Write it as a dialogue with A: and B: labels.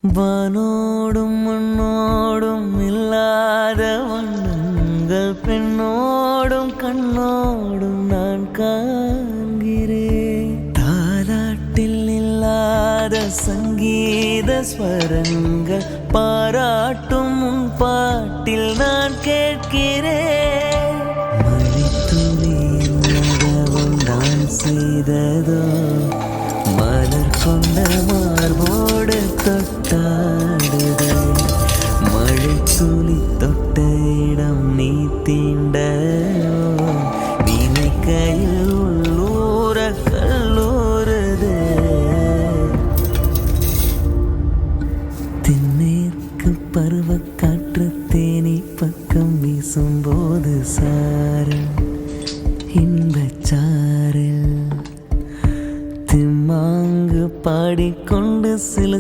A: வானோடும் மண்ணோடும் இல்லாத வண்ணங்கள் பெண்ணோடும் கண்ணோடும் நான் காண்கிறேன். தாலாட்டில் இல்லாத சங்கீத ஸ்வரங்கள் பாராட்டும் உன் பாட்டில் நான் கேட்கிறேன். மழைத்துளியின் நகமும் நான் செய்ததோ மலர் கொண்ட மார்போடு தொட்டாடுதல். மழை துளி தொட்ட இடம் நீ தீண்ட நினைக்கையில் உள்ளூர கல்லூருது. தென்மேற்கு பருவ காற்று தேனி பக்கம் வீசும்போது சாரல் இன்பச்சாரல் திம்மாங்கு பாடிக்கொண்டு சில